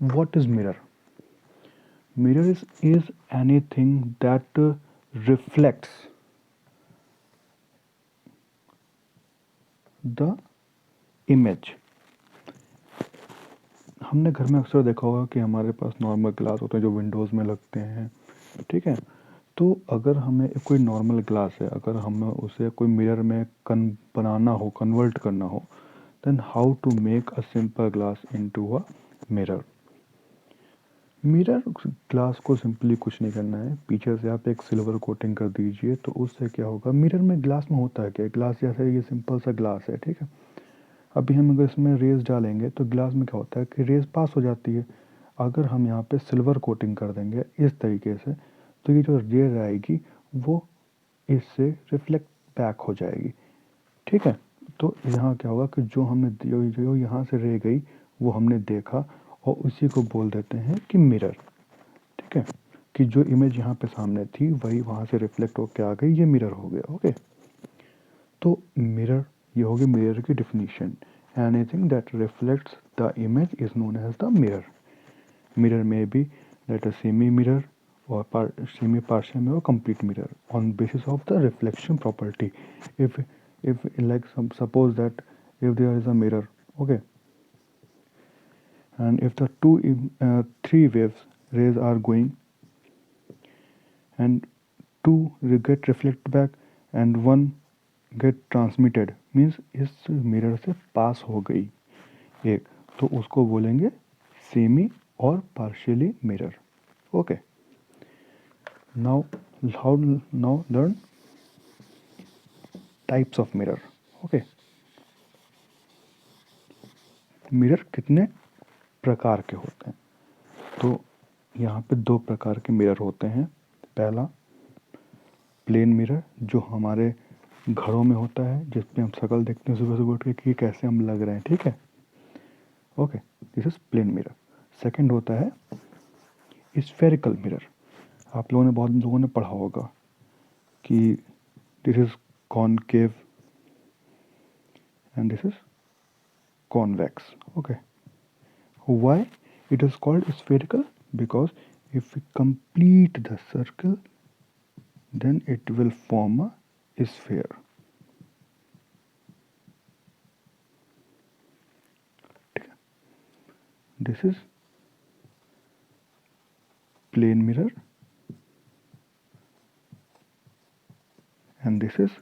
What is mirror? Mirror is anything that reflects the image. हमने घर में अक्सर देखा होगा कि हमारे पास नॉर्मल ग्लास होते हैं जो विंडोज़ में लगते हैं, ठीक है? तो अगर हमें कोई नॉर्मल ग्लास है, अगर हमें उसे कोई मिरर में बनाना हो, कन्वर्ट करना हो, then how to make a simple glass into a mirror? Mirror glass को सिंपली कुछ नहीं करना है, पीछे से आप एक सिल्वर कोटिंग कर दीजिए, तो उससे क्या होगा, मिरर में ग्लास में होता है क्या, ग्लास जैसे ये सिंपल सा ग्लास है, ठीक है? अभी हम अगर इसमें रेज़ डालेंगे तो ग्लास में क्या होता है कि रेज़ पास हो जाती है। अगर हम यहाँ पे सिल्वर कोटिंग कर देंगे इस तरीके से, तो ये जो रेज़ आएगी वो इससे रिफ्लेक्ट बैक हो जाएगी, ठीक है? तो यहाँ क्या होगा कि जो हमने जो यहाँ से रे गई वो हमने देखा और उसी को बोल देते हैं कि मिरर, ठीक है? कि जो इमेज यहाँ पे सामने थी वही वहाँ से रिफ्लेक्ट होके आ गई, ये मिरर हो गया, ओके? तो मिरर, ये होगी मिरर की definition. Anything that reflects the image is known as the mirror. Mirror में भी दैट अ सेमी मिरर और सेमी पार्शियल मिरर और complete mirror on basis of the reflection property. if like suppose that if there is a mirror, okay, and if the three waves rays are going and two get reflect back and one get transmitted, means इस mirror से पास हो गई एक, तो उसको बोलेंगे semi और partially mirror, okay? Now how now learn types of mirror, okay? Mirror कितने प्रकार के होते हैं? तो यहाँ पे दो प्रकार के मिरर होते हैं। पहला प्लेन मिरर जो हमारे घरों में होता है, जिसपे हम शक्ल देखते हैं सुबह सुबह उठ के कि कैसे हम लग रहे हैं, ठीक है? Okay, this is plane mirror. Second होता है स्फेरिकल मिरर। आप लोगों ने, बहुत लोगों ने पढ़ा होगा कि this is concave and this is convex, okay? Why it is called spherical? Because if we complete the circle, then it will form a sphere. This is plane mirror and this is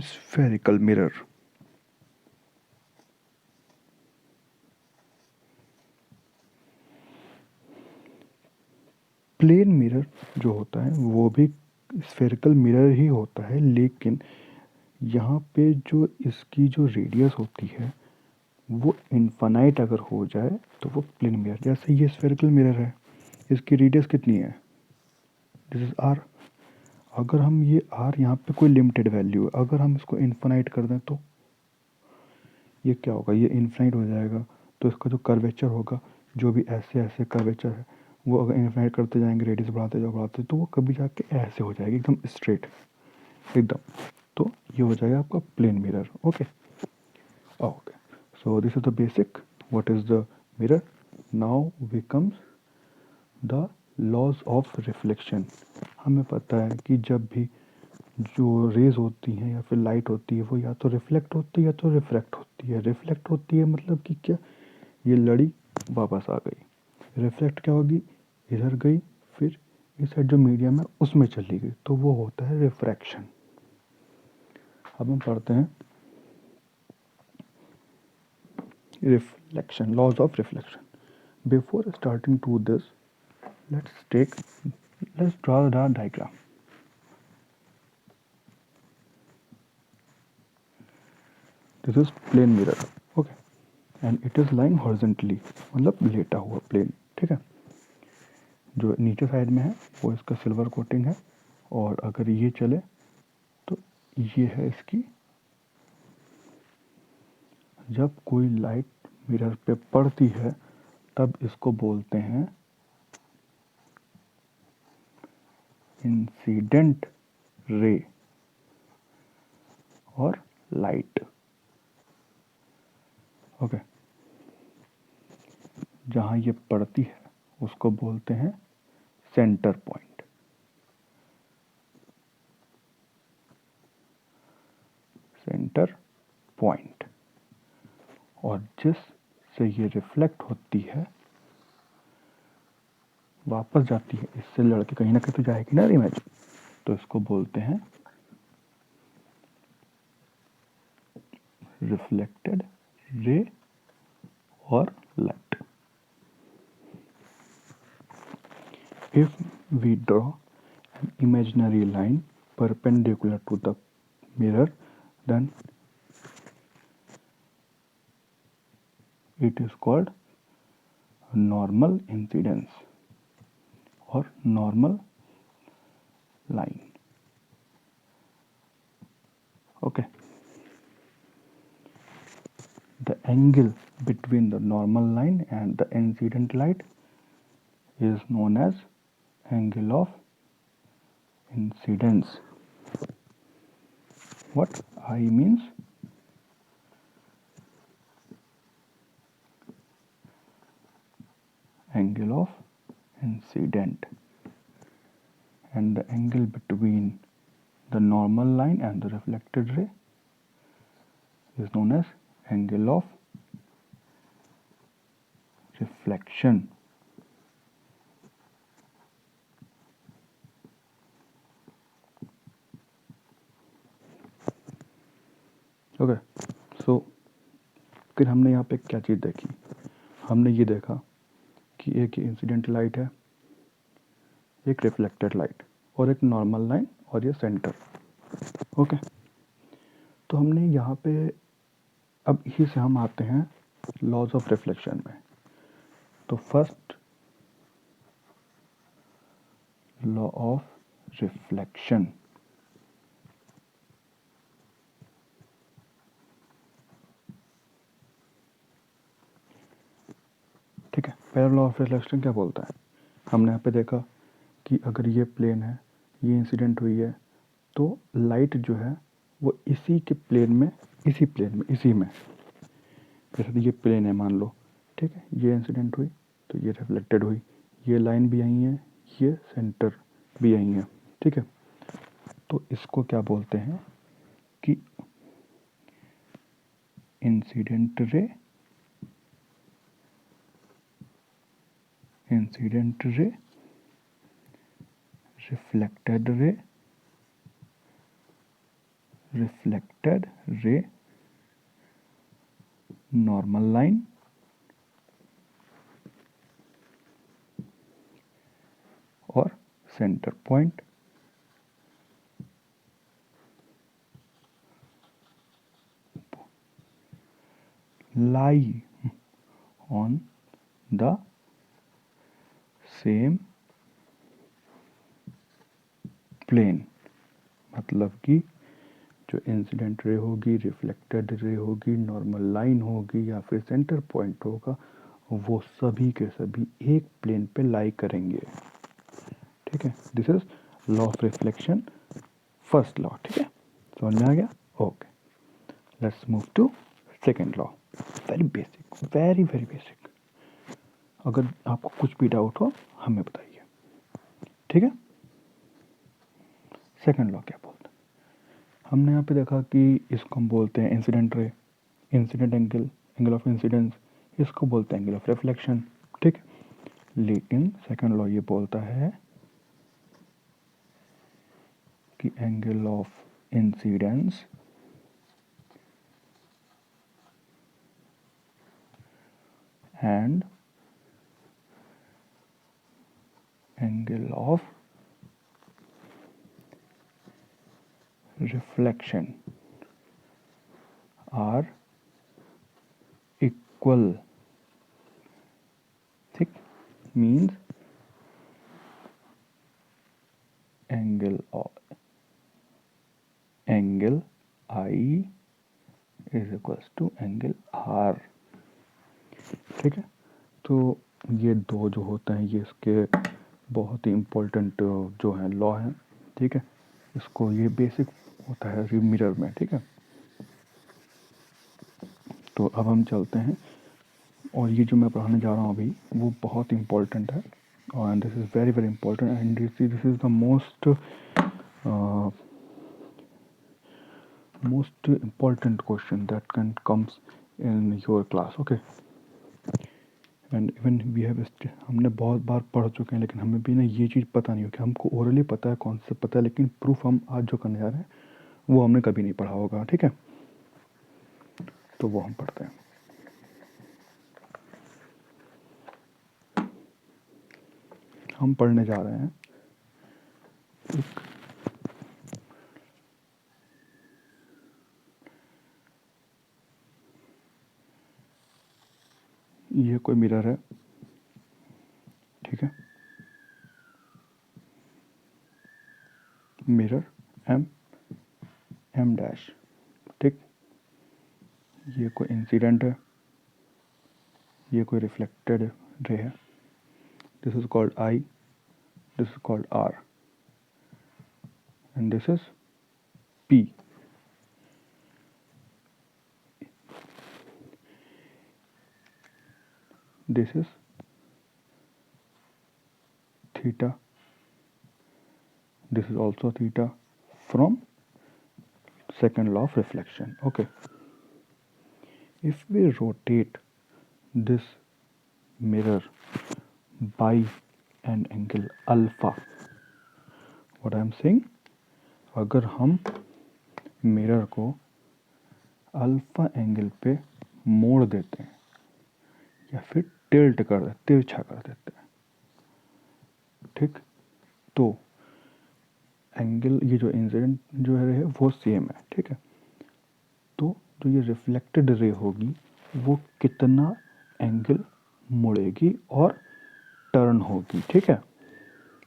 spherical mirror. Plane mirror जो होता है वो भी spherical mirror ही होता है, लेकिन यहाँ पे जो इसकी जो रेडियस होती है वो इनफाइनाइट अगर हो जाए तो वो प्लेन मिरर, जैसे ये स्फेरिकल मिरर है, इसकी रेडियस कितनी है, दिस इज आर। अगर हम ये आर यहाँ पे कोई लिमिटेड वैल्यू है, अगर हम इसको इन्फाइनाइट कर दें तो ये क्या होगा, ये इन्फाइनाइट हो जाएगा। तो इसका जो कर्वेचर होगा, जो भी ऐसे ऐसे कर्वेचर है, वो अगर इन्फाइनाइट करते जाएंगे, रेडियस बढ़ाते तो वो कभी जाके ऐसे हो जाएगी एकदम स्ट्रेट, एकदम। तो ये हो जाएगा आपका plane mirror, okay? Okay, so this is the basic what is the mirror. Now we comes the laws of reflection. हमें पता है कि जब भी जो रेज होती हैं या फिर लाइट होती है वो या तो रिफ्लेक्ट होती है या तो रिफ्रैक्ट होती है। रिफ्लेक्ट होती है मतलब कि क्या, ये लड़ी वापस आ गई। रिफ्लेक्ट क्या होगी, इधर गई, फिर इस साइड जो मीडियम है उसमें चली गई, तो वो होता है रिफ्रैक्शन। अब हम पढ़ते हैं reflection, laws of reflection. Before starting to this, let's draw the diagram. This is plane mirror, okay, and it is lying horizontally, मतलब लेटा हुआ प्लेन, ठीक है? जो नीचे साइड में है वो इसका सिल्वर कोटिंग है, और अगर ये चले तो ये है इसकी, जब कोई लाइट मिरर पे पड़ती है तब इसको बोलते हैं इंसिडेंट रे और लाइट। ओके, जहाँ ये पड़ती है उसको बोलते हैं सेंटर पॉइंट। Centre point. और जिस से ये रिफ्लेक्ट होती है, वापस जाती है, इससे लड़के कहीं ना कहीं तो जाएगी ना इमेज, तो इसको बोलते हैं रिफ्लेक्टेड रे और light. If we draw an imaginary line perpendicular to the mirror, then it is called normal incidence or normal line. Okay. The angle between the normal line and the incident light is known as angle of incidence. What I means? Angle of incident, and the angle between the normal line and the reflected ray is known as angle of reflection. Okay, so फिर हमने यहाँ पे क्या चीज़ देखी? हमने ये देखा कि एक इंसिडेंट लाइट है, एक रिफ्लेक्टेड लाइट और एक नॉर्मल लाइन और ये सेंटर। ओके, तो हमने यहाँ पे अब इसी से हम आते हैं लॉज ऑफ रिफ्लेक्शन में। तो फर्स्ट लॉ ऑफ रिफ्लेक्शन, ठीक है। पहला लॉ ऑफ रिफ्लेक्शन क्या बोलता है? हमने यहाँ पे देखा कि अगर ये प्लेन है, ये इंसिडेंट हुई है, तो लाइट जो है वो इसी के प्लेन में, इसी में जैसे ये प्लेन है मान लो, ठीक है, ये इंसिडेंट हुई तो ये रिफ्लेक्टेड हुई, ये लाइन भी यही है, ये सेंटर भी यही है, ठीक है। तो इसको क्या बोलते हैं कि incident ray, reflected ray, normal line और centre point. Lie on the same plane, मतलब कि जो इंसिडेंट रे होगी, रिफ्लेक्टेड रे होगी, नॉर्मल लाइन होगी या फिर सेंटर पॉइंट होगा, वो सभी के सभी एक प्लेन पे लाई करेंगे, ठीक है। This is law of reflection, first law, ठीक है, समझ में आ गया? Okay, let's move to second law. Very basic, very very basic. अगर आपको कुछ भी डाउट हो हमें बताइए, ठीक है। सेकेंड लॉ क्या बोलते हैं? हमने यहाँ पे देखा कि इसको हम बोलते हैं incident ray, incident angle of incidence, इसको बोलते हैं एंगल ऑफ रिफ्लेक्शन, ठीक। लेकिन सेकंड लॉ ये बोलता है कि angle of incidence and angle of reflection are equal, ठीक, means angle I is equals to angle R, ठीक है। तो ये दो जो होते हैं ये इसके बहुत ही इम्पोर्टेंट जो है लॉ हैं, ठीक है। इसको ये बेसिक होता है मिरर में, ठीक है। तो अब हम चलते हैं, और ये जो मैं पढ़ाने जा रहा हूँ अभी वो बहुत इम्पोर्टेंट है, और this is very very important, and this is the most important question that can comes in your class. Okay, and even we have, हमने बहुत बार पढ़ चुके हैं, लेकिन हमें भी ना ये चीज़ पता नहीं हो कि हमको ओरली पता है, कॉन्सेप्ट पता है, लेकिन प्रूफ हम आज जो करने जा रहे हैं वो हमने कभी नहीं पढ़ा होगा। ठीक है, तो वो हम पढ़ते हैं। हम पढ़ने जा रहे हैं ये कोई मिरर है, ठीक है, मिरर एम डैश, ठीक, ये कोई इंसिडेंट है, ये कोई रिफ्लेक्टेड रे है, this is called I, this is called R, and this is P. This is theta, this is also theta from second law of reflection. Okay, if we rotate this mirror by an angle alpha, what I am saying, अगर हम mirror को alpha angle पे मोड़ देते हैं या फिर tilt कर देते, तिरछा कर देते हैं, ठीक, तो एंगल, ये जो इंसिडेंट जो है वो सेम है, ठीक है, तो जो ये रिफ्लेक्टेड रे होगी वो कितना एंगल मुड़ेगी और टर्न होगी, ठीक है,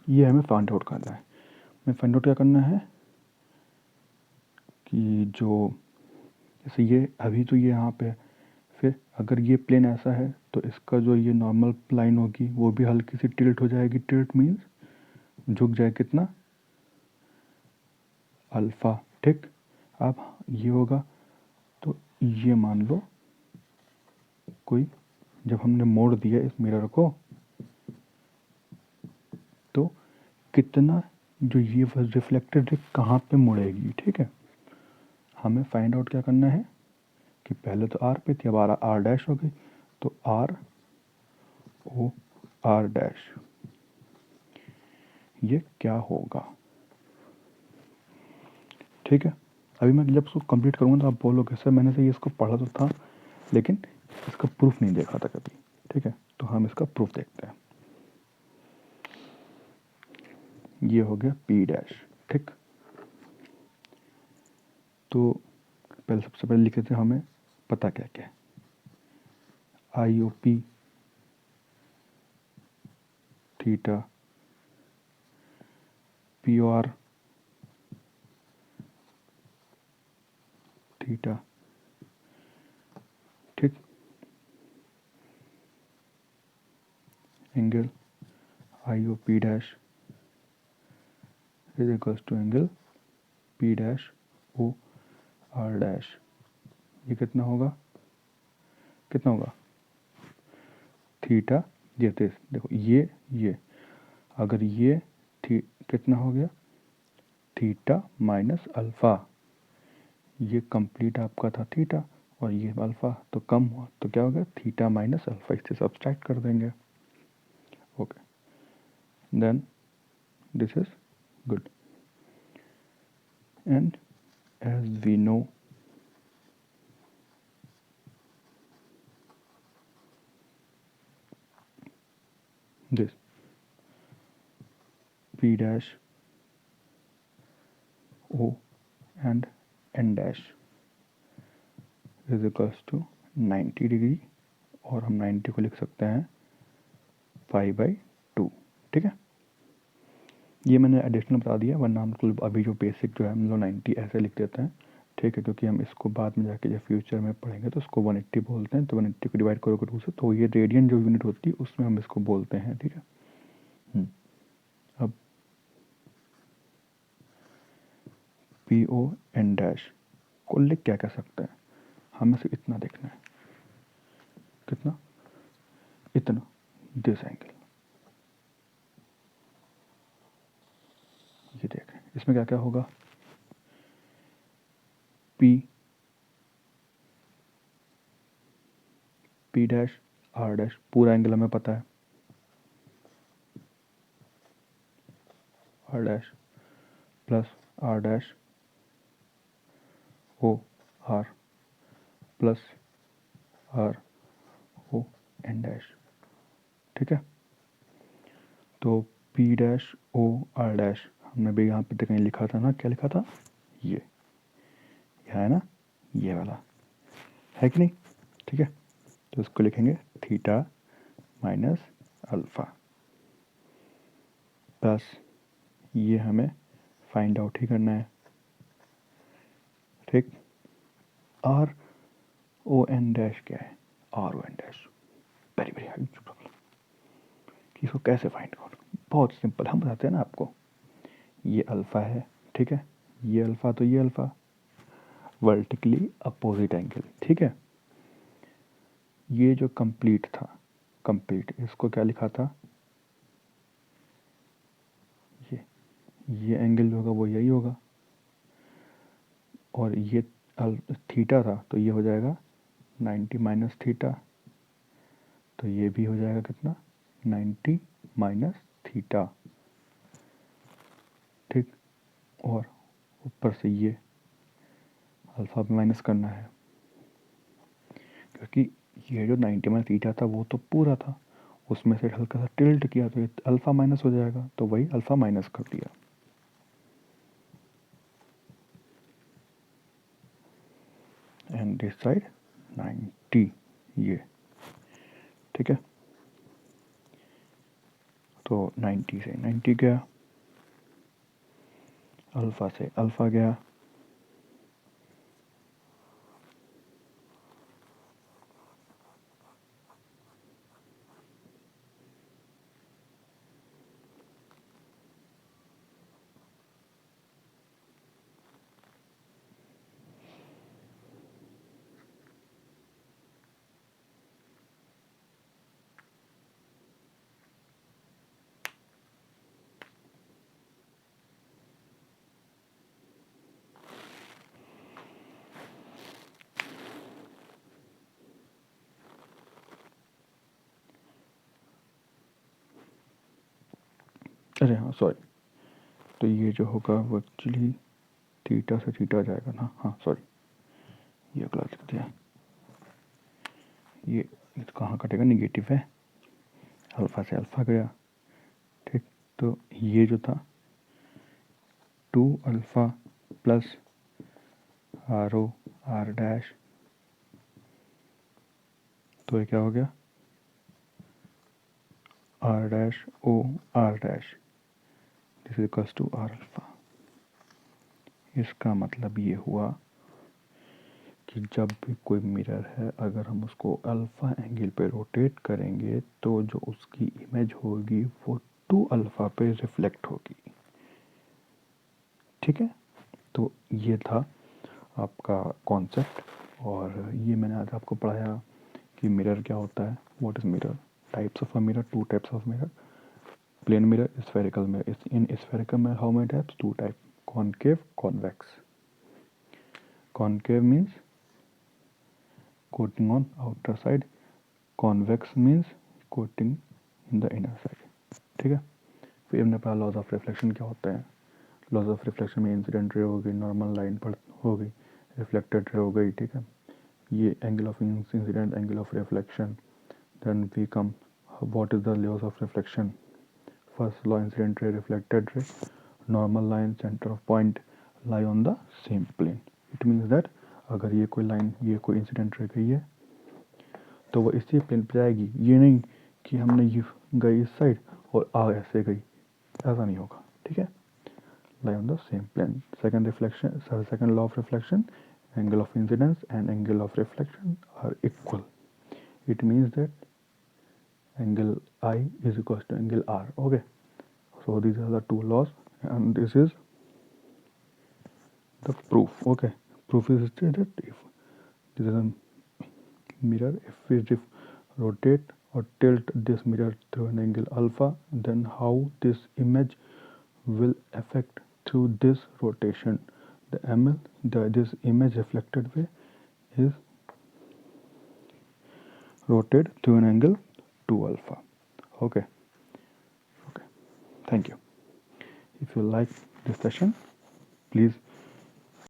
ये हमें फाइंड आउट करना है। हमें फाइंड आउट क्या करना है कि जो जैसे ये अभी तो ये यहाँ पे, फिर अगर ये प्लेन ऐसा है तो इसका जो ये नॉर्मल लाइन होगी वो भी हल्की सी टिल्ट हो जाएगी, टिल्ट मीन्स झुक जाए कितना, अल्फा, ठीक। अब ये होगा तो ये मान लो कोई, जब हमने मोड़ दिया इस मिरर को तो कितना जो ये रिफ्लेक्टेड रे कहाँ पे मुड़ेगी, ठीक है, हमें फाइंड आउट क्या करना है कि पहले तो आर पे थी, अब आर डैश हो गई, तो आर ओ आर डैश, ये क्या होगा, ठीक है। अभी मैं जब उसको कंप्लीट करूँगा तो आप बोलोगे सर मैंने से ये इसको पढ़ा तो था लेकिन इसका प्रूफ नहीं देखा था कभी, ठीक है, तो हम इसका प्रूफ देखते हैं। ये हो गया पी डैश, ठीक, तो पहले सबसे पहले लिख लेते हैं हमें पता क्या क्या है, I O P theta, P O R theta, ठीक, angle I O P dash is equals to angle P dash O R dash, ये कितना होगा, कितना होगा थीटा, ये देखो ये अगर ये थी कितना हो गया थीटा माइनस अल्फ़ा, ये कंप्लीट आपका था थीटा और ये अल्फ़ा तो कम हुआ, तो क्या हो गया थीटा माइनस अल्फ़ा, इससे सब्सट्रैक्ट कर देंगे। Okay, then this is good, and as we know this P dash O and N dash is equals to 90 degree, और हम 90 को लिख सकते हैं π/2, ठीक है। ये मैंने एडिशनल बता दिया, वरना हम मतलब अभी जो बेसिक जो है हम लोग 90 ऐसे लिख देते हैं, ठीक है, क्योंकि हम इसको बाद में जाके जब फ्यूचर में पढ़ेंगे तो उसको 180 बोलते हैं, तो 180 को डिवाइड करोगे 2 से तो ये रेडियन जो यूनिट होती है उसमें हम इसको बोलते हैं, ठीक है। अब पी ओ एन डैश को लिख क्या कह सकते हैं, हमें सिर्फ इतना देखना है, कितना, इतना, दिस एंगल। ये देखें इसमें क्या क्या होगा, P P dash R dash, पूरा एंगल हमें पता है, R dash plus R dash O R plus R O N dash. ठीक है, तो P dash O R dash हमने भी यहाँ पे कहीं लिखा था ना, क्या लिखा था, ये है ना, ये वाला है कि नहीं। ठीक है, तो इसको लिखेंगे थीटा माइनस अल्फ़ा प्लस, ये हमें फाइंड आउट ही करना है। ठीक, आर ओ एन डैश क्या है, R O N dash very very high problem कि इसको कैसे फाइंड करो, बहुत सिंपल, हम बताते हैं ना आपको। ये अल्फ़ा है, ठीक है, ये अल्फ़ा तो ये अल्फ़ा, वर्टिकली अपोजिट एंगल। ठीक है, ये जो कंप्लीट था, कंप्लीट इसको क्या लिखा था, ये एंगल जो होगा वो यही होगा, और ये थीटा था तो ये हो जाएगा 90 माइनस थीटा, तो ये भी हो जाएगा कितना, 90 माइनस थीटा। ठीक, और ऊपर से ये अल्फ़ा भी माइनस करना है, क्योंकि ये जो 90 माइनस थीटा था वो तो पूरा था, उसमें से हल्का सा टिल्ट किया तो ये अल्फ़ा माइनस हो जाएगा, तो वही अल्फ़ा माइनस कर दिया। एंड दिस साइड 90, ये ठीक है, तो 90 से 90 गया, अल्फ़ा से अल्फ़ा गया, अरे हाँ सॉरी, तो ये जो होगा वो एक्चुअली थीटा से थीटा जाएगा ना, हाँ सॉरी, ये अगला लिख दिया, ये तो कहाँ कटेगा, निगेटिव है, अल्फ़ा से अल्फ़ा गया। ठीक, तो ये जो था 2 alpha plus R O R dash, तो ये क्या हो गया, R dash O R dash, this is equals to R alpha. इसका मतलब ये हुआ कि जब भी कोई मिरर है, अगर हम उसको अल्फ़ा एंगल पे रोटेट करेंगे तो जो उसकी इमेज होगी वो 2 अल्फ़ा पे रिफ्लेक्ट होगी। ठीक है, तो ये था आपका कॉन्सेप्ट, और ये मैंने आज आपको पढ़ाया कि मिरर क्या होता है, what is mirror, types of a mirror, 2 types of mirror, plane mirror, spherical mirror. In spherical mirror how many types, 2 type, concave convex. Concave means coating on outer side, convex means coating in the inner side। ठीक है, फिर हमने पढ़ा laws of reflection क्या होता है। Laws of reflection में incident ray हो गई, नॉर्मल लाइन पर हो गई, रिफ्लेक्टेड रे हो गई। ठीक है, ये angle of incident, angle of reflection. Then we come, what is the laws of reflection. First law, incident ray reflected ray, normal line center of point lie on the same plane. It means that अगर ये कोई line, ये कोई incident ray गई है तो वो इसी प्लेन पे जाएगी, ये नहीं कि हमने ये गई इस साइड और आ ऐसे गई, ऐसा नहीं होगा। ठीक है, lie on the same plane. Second reflection, second law of reflection, angle of incidence and angle of reflection are equal. It means that angle I is equals to angle R। okay, so these are the 2 laws and this is the proof। okay, proof is stated that if this is a mirror, if we rotate or tilt this mirror through an angle alpha, then how this image will affect through this rotation. The ML, this image reflected way is rotate through an angle 2 alpha. Okay. Okay. Thank you. If you like this session, please